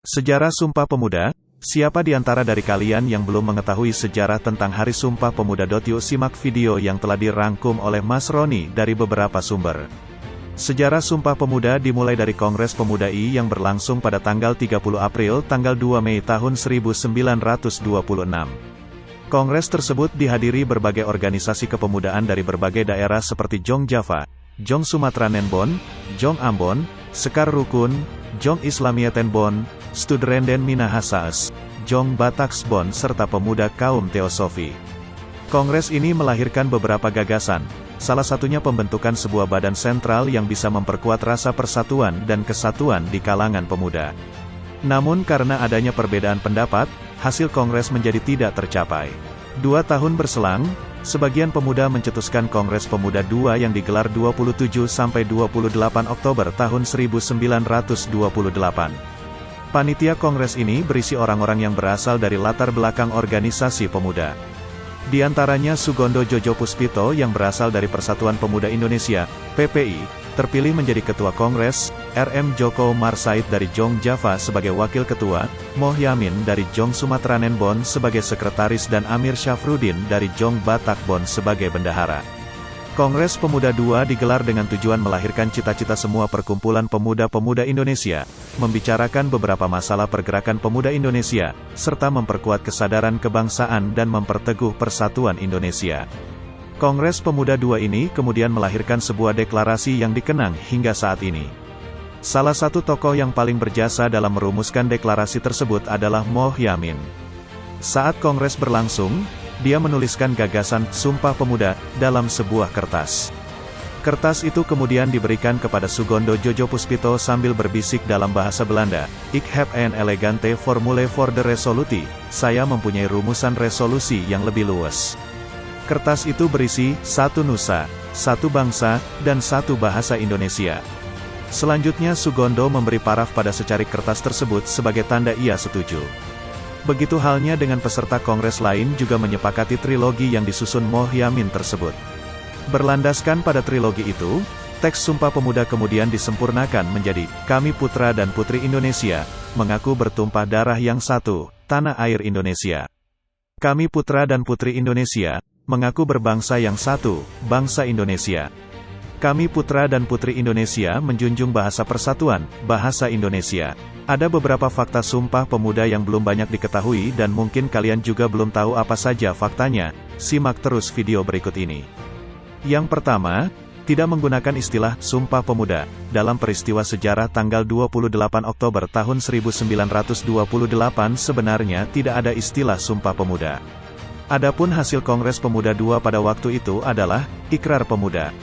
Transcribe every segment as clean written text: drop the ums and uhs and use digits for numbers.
Sejarah Sumpah Pemuda. Siapa di antara dari kalian yang belum mengetahui sejarah tentang Hari Sumpah Pemuda? Yuk simak video yang telah dirangkum oleh Mas Roni dari beberapa sumber. Sejarah Sumpah Pemuda dimulai dari Kongres Pemuda I yang berlangsung pada tanggal 30 April tanggal 2 Mei tahun 1926. Kongres tersebut dihadiri berbagai organisasi kepemudaan dari berbagai daerah seperti Jong Java, Jong Sumatra Nenbon, Jong Ambon, Sekar Rukun, Jong Islamiyeten Studrenden Minahasas, Jong Bataksbon serta pemuda kaum Teosofi. Kongres ini melahirkan beberapa gagasan, salah satunya pembentukan sebuah badan sentral yang bisa memperkuat rasa persatuan dan kesatuan di kalangan pemuda. Namun karena adanya perbedaan pendapat, hasil kongres menjadi tidak tercapai. 2 tahun berselang, sebagian pemuda mencetuskan Kongres Pemuda II yang digelar 27 sampai 28 Oktober tahun 1928. Panitia kongres ini berisi orang-orang yang berasal dari latar belakang organisasi pemuda. Di antaranya Sugondo Jojo Puspito yang berasal dari Persatuan Pemuda Indonesia, PPI, terpilih menjadi Ketua Kongres, RM Joko Marsaid dari Jong Java sebagai Wakil Ketua, Moh Yamin dari Jong Sumatra Nenbon sebagai Sekretaris dan Amir Syafruddin dari Jong Batakbon sebagai Bendahara. Kongres Pemuda II digelar dengan tujuan melahirkan cita-cita semua perkumpulan pemuda-pemuda Indonesia, membicarakan beberapa masalah pergerakan pemuda Indonesia, serta memperkuat kesadaran kebangsaan dan memperteguh persatuan Indonesia. Kongres Pemuda II ini kemudian melahirkan sebuah deklarasi yang dikenang hingga saat ini. Salah satu tokoh yang paling berjasa dalam merumuskan deklarasi tersebut adalah Moh Yamin. Saat kongres berlangsung, dia menuliskan gagasan Sumpah Pemuda dalam sebuah kertas. Kertas itu kemudian diberikan kepada Sugondo Jojo Puspito sambil berbisik dalam bahasa Belanda, "Ik heb een elegante formule voor de resolutie." Saya mempunyai rumusan resolusi yang lebih luas. Kertas itu berisi, satu nusa, satu bangsa, dan satu bahasa Indonesia. Selanjutnya Sugondo memberi paraf pada secarik kertas tersebut sebagai tanda ia setuju. Begitu halnya dengan peserta kongres lain juga menyepakati trilogi yang disusun Moh Yamin tersebut. Berlandaskan pada trilogi itu, teks Sumpah Pemuda kemudian disempurnakan menjadi, "Kami putra dan putri Indonesia, mengaku bertumpah darah yang satu, tanah air Indonesia. Kami putra dan putri Indonesia, mengaku berbangsa yang satu, bangsa Indonesia. Kami putra dan putri Indonesia menjunjung bahasa persatuan, bahasa Indonesia." Ada beberapa fakta Sumpah Pemuda yang belum banyak diketahui dan mungkin kalian juga belum tahu apa saja faktanya, simak terus video berikut ini. Yang pertama, tidak menggunakan istilah Sumpah Pemuda dalam peristiwa sejarah tanggal 28 Oktober tahun 1928 sebenarnya tidak ada istilah Sumpah Pemuda. Adapun hasil Kongres Pemuda II pada waktu itu adalah Ikrar Pemuda.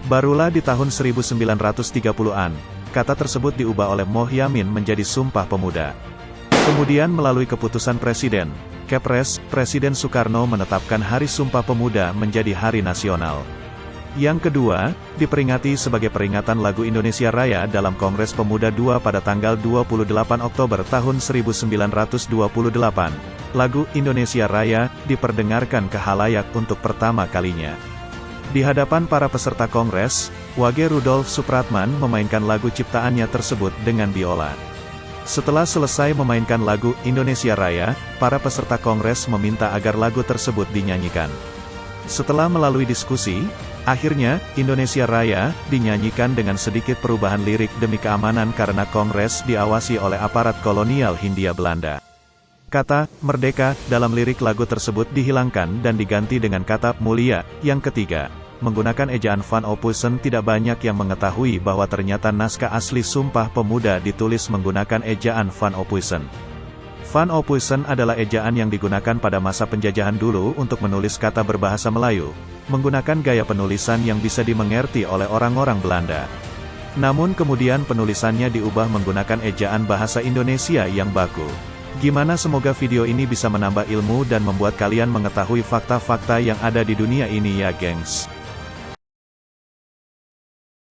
Barulah di tahun 1930-an, kata tersebut diubah oleh Moh Yamin menjadi Sumpah Pemuda. Kemudian melalui keputusan Presiden, Kepres, Presiden Soekarno menetapkan Hari Sumpah Pemuda menjadi Hari Nasional. Yang kedua, diperingati sebagai peringatan lagu Indonesia Raya dalam Kongres Pemuda II pada tanggal 28 Oktober tahun 1928. Lagu Indonesia Raya diperdengarkan ke khalayak untuk pertama kalinya. Di hadapan para peserta kongres, Wage Rudolf Supratman memainkan lagu ciptaannya tersebut dengan biola. Setelah selesai memainkan lagu Indonesia Raya, para peserta kongres meminta agar lagu tersebut dinyanyikan. Setelah melalui diskusi, akhirnya Indonesia Raya dinyanyikan dengan sedikit perubahan lirik demi keamanan karena kongres diawasi oleh aparat kolonial Hindia Belanda. Kata "merdeka" dalam lirik lagu tersebut dihilangkan dan diganti dengan kata "mulia". Yang ketiga, menggunakan ejaan Van Ophuisen. Tidak banyak yang mengetahui bahwa ternyata naskah asli Sumpah Pemuda ditulis menggunakan ejaan Van Ophuisen. Van Ophuisen adalah ejaan yang digunakan pada masa penjajahan dulu untuk menulis kata berbahasa Melayu, menggunakan gaya penulisan yang bisa dimengerti oleh orang-orang Belanda. Namun kemudian penulisannya diubah menggunakan ejaan bahasa Indonesia yang baku. Gimana, semoga video ini bisa menambah ilmu dan membuat kalian mengetahui fakta-fakta yang ada di dunia ini ya gengs.